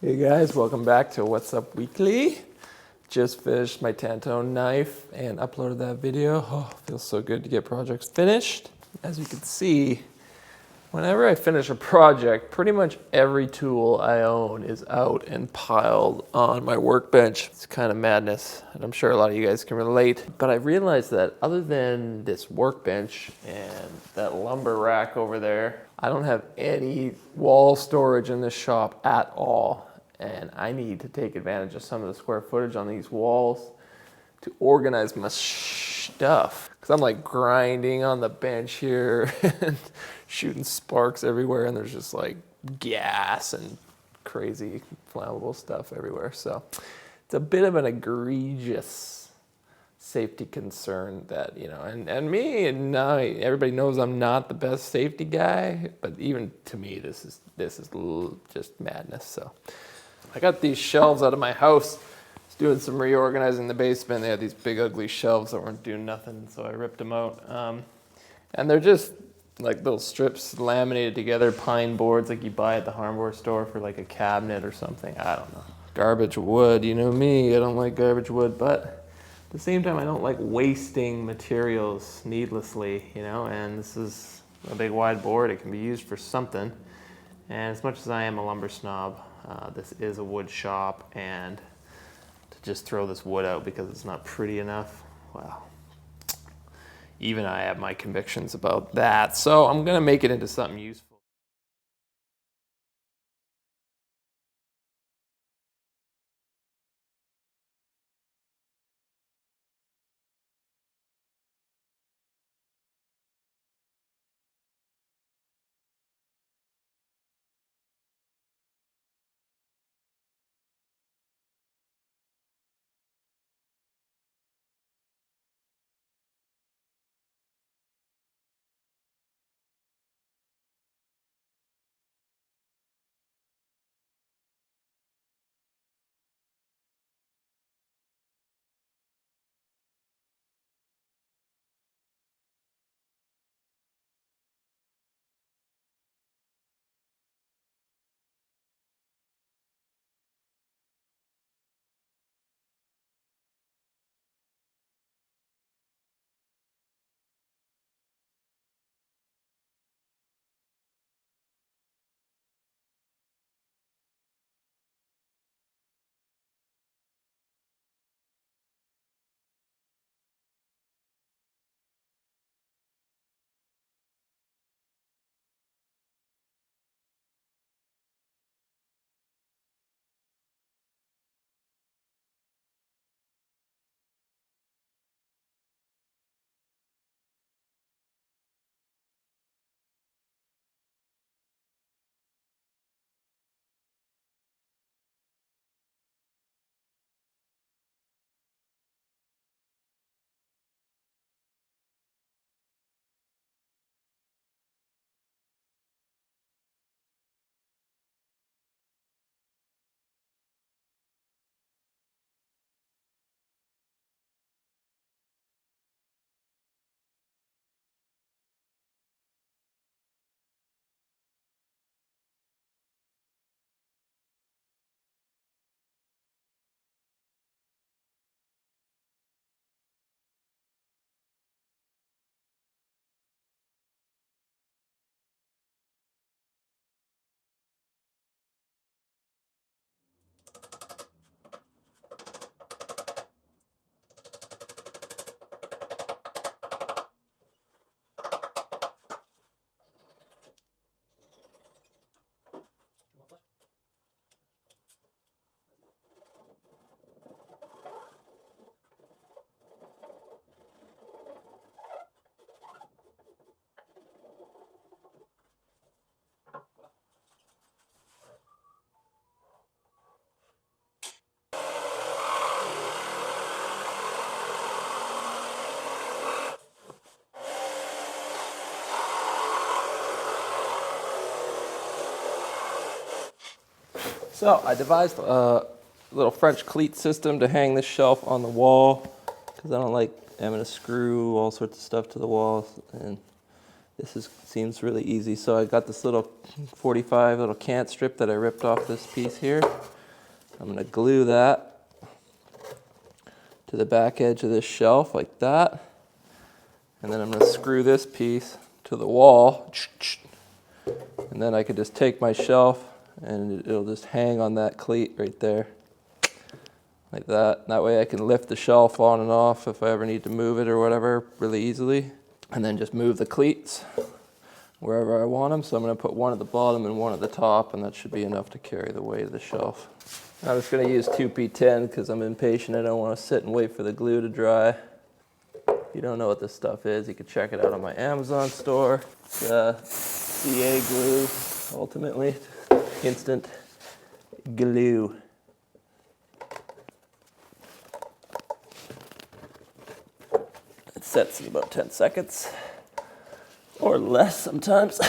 Hey guys, welcome back to What's Up Weekly. Just finished my Tantone knife and uploaded that video. Oh, feels so good to get projects finished. As you can see, whenever I finish a project, pretty much every tool I own is out and piled on my workbench. It's kind of madness, and I'm sure a lot of you guys can relate. But I realized that other than this workbench and that lumber rack over there, I don't have any wall storage in this shop at all. And I need to take advantage of some of the square footage on these walls to organize my stuff. Because I'm like grinding on the bench here and shooting sparks everywhere, and there's just like gas and crazy flammable stuff everywhere. So it's a bit of an egregious safety concern that, you know, and me, and now everybody knows I'm not the best safety guy, but even to me, this is just madness. So I got these shelves out of my house. I was doing some reorganizing in the basement. They had these big ugly shelves that weren't doing nothing, so I ripped them out. And they're just like little strips laminated together, pine boards like you buy at the hardware store for like a cabinet or something. I don't know. Garbage wood, you know me, I don't like garbage wood, but at the same time I don't like wasting materials needlessly, you know, and this is a big wide board. It can be used for something. And as much as I am a lumber snob, this is a wood shop, and to just throw this wood out because it's not pretty enough, well, even I have my convictions about that. So I'm gonna make it into something useful. So I devised a little French cleat system to hang this shelf on the wall because I don't like having to screw all sorts of stuff to the walls, and seems really easy. So I got this little 45 little cant strip that I ripped off this piece here, I'm gonna glue that to the back edge of this shelf like that. And then I'm gonna screw this piece to the wall. And then I could just take my shelf and it'll just hang on that cleat right there. Like that. That way I can lift the shelf on and off if I ever need to move it or whatever really easily. And then just move the cleats wherever I want them. So I'm gonna put one at the bottom and one at the top, and that should be enough to carry the weight of the shelf. I'm just gonna use 2P10 because I'm impatient. I don't wanna sit and wait for the glue to dry. If you don't know what this stuff is, you can check it out on my Amazon store. It's CA glue, ultimately. Instant glue. It sets in about 10 seconds. Or less sometimes.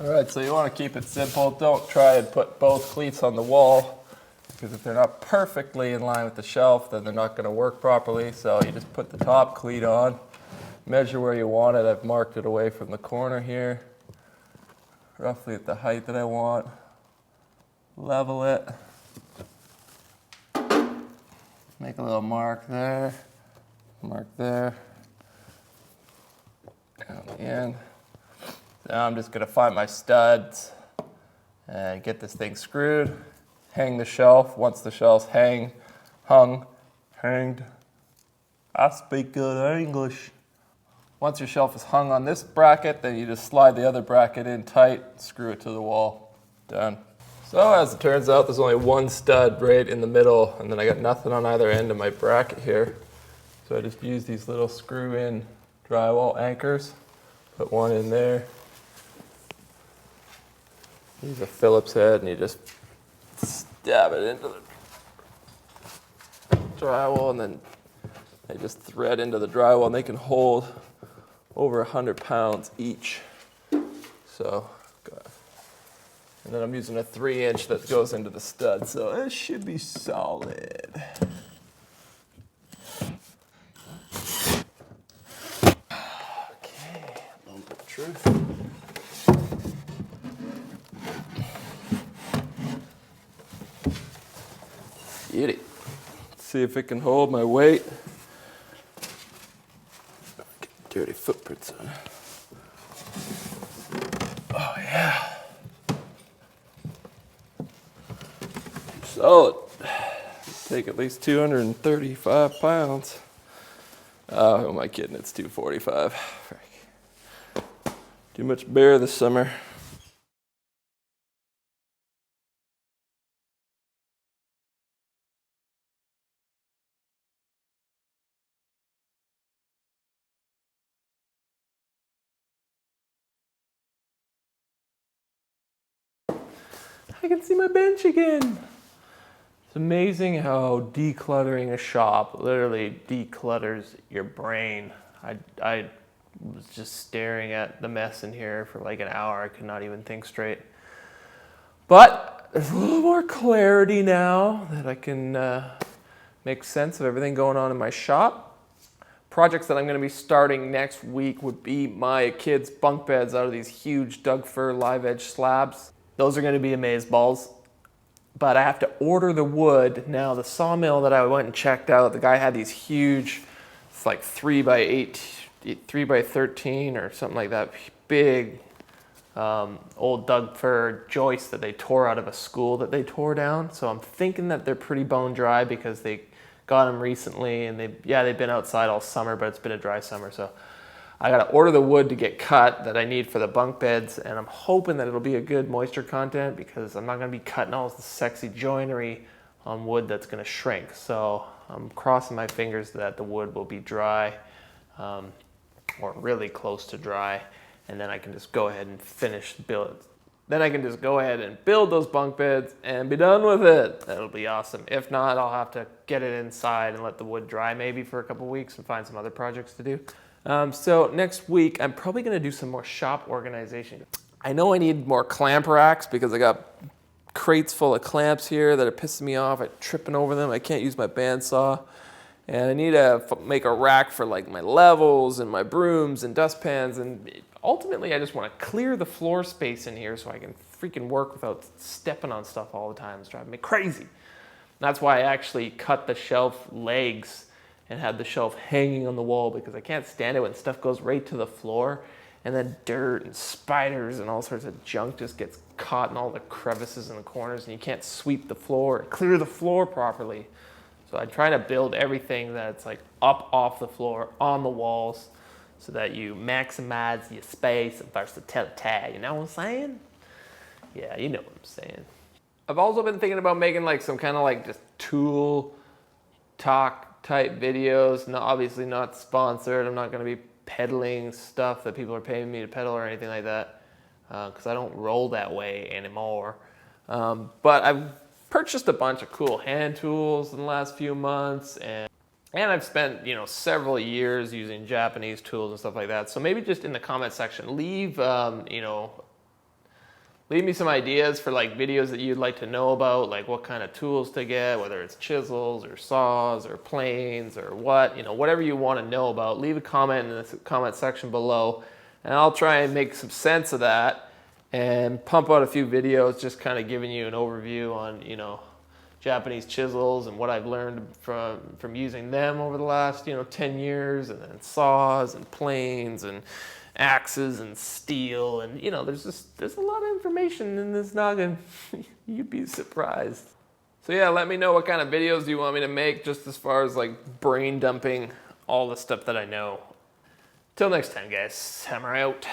All right, so you want to keep it simple. Don't try and put both cleats on the wall, because if they're not perfectly in line with the shelf, then they're not going to work properly. So you just put the top cleat on, measure where you want it. I've marked it away from the corner here, roughly at the height that I want. Level it. Make a little mark there, mark there. On the end. Now I'm just going to find my studs and get this thing screwed, hang the shelf. Once the shelf's hanged, I speak good English. Once your shelf is hung on this bracket, then you just slide the other bracket in tight, screw it to the wall. Done. So as it turns out, there's only one stud right in the middle, and then I got nothing on either end of my bracket here. So I just use these little screw-in drywall anchors. Put one in there. Use a Phillips head and you just stab it into the drywall, and then they just thread into the drywall, and they can hold over 100 pounds each. So, and then I'm using a 3-inch that goes into the stud, so it should be solid. Truth. Beauty. Let's see if it can hold my weight. Get dirty footprints on it. Oh yeah. Solid. Take at least 235 pounds. Oh, who am I kidding? It's 245. Too much bear this summer. I can see my bench again. It's amazing how decluttering a shop literally declutters your brain. I was just staring at the mess in here for like an hour. I could not even think straight. But there's a little more clarity now that I can make sense of everything going on in my shop. Projects that I'm going to be starting next week would be my kids' bunk beds out of these huge Doug fir live edge slabs. Those are going to be amazeballs. But I have to order the wood. Now the sawmill that I went and checked out, the guy had these huge, it's like 3x8, 3x13 or something like that, big old Doug fir joists that they tore out of a school that they tore down. So I'm thinking that they're pretty bone dry because they got them recently, and they've been outside all summer, but it's been a dry summer. So I got to order the wood to get cut that I need for the bunk beds, and I'm hoping that it'll be a good moisture content because I'm not going to be cutting all the sexy joinery on wood that's going to shrink. So I'm crossing my fingers that the wood will be dry, or really close to dry, and then I can just go ahead and finish build. Then I can just go ahead and build those bunk beds and be done with it. That'll be awesome. If not, I'll have to get it inside and let the wood dry maybe for a couple weeks and find some other projects to do. So next week, I'm probably going to do some more shop organization. I know I need more clamp racks because I got crates full of clamps here that are pissing me off. I'm tripping over them. I can't use my bandsaw. And I need to make a rack for like my levels and my brooms and dustpans and ultimately I just want to clear the floor space in here so I can freaking work without stepping on stuff all the time. It's driving me crazy. That's why I actually cut the shelf legs and had the shelf hanging on the wall, because I can't stand it when stuff goes right to the floor and then dirt and spiders and all sorts of junk just gets caught in all the crevices and the corners, and you can't sweep the floor and clear the floor properly. So I try to build everything that's like up off the floor, on the walls, so that you maximize your space and versatility. You know what I'm saying? Yeah, you know what I'm saying. I've also been thinking about making like some kind of like just tool talk type videos. No, obviously not sponsored. I'm not going to be peddling stuff that people are paying me to peddle or anything like that, because I don't roll that way anymore. But I've purchased a bunch of cool hand tools in the last few months, and I've spent, you know, several years using Japanese tools and stuff like that. So maybe just in the comment section, leave me some ideas for like videos that you'd like to know about, like what kind of tools to get, whether it's chisels or saws or planes or what, you know, whatever you want to know about. Leave a comment in the comment section below, and I'll try and make some sense of that and pump out a few videos just kind of giving you an overview on, you know, Japanese chisels and what I've learned from using them over the last, you know, 10 years, and then saws and planes and axes and steel, and you know, there's a lot of information in this noggin. You'd be surprised. So yeah, let me know what kind of videos you want me to make, just as far as like brain dumping all the stuff that I know. Till next time, guys. Hammer out.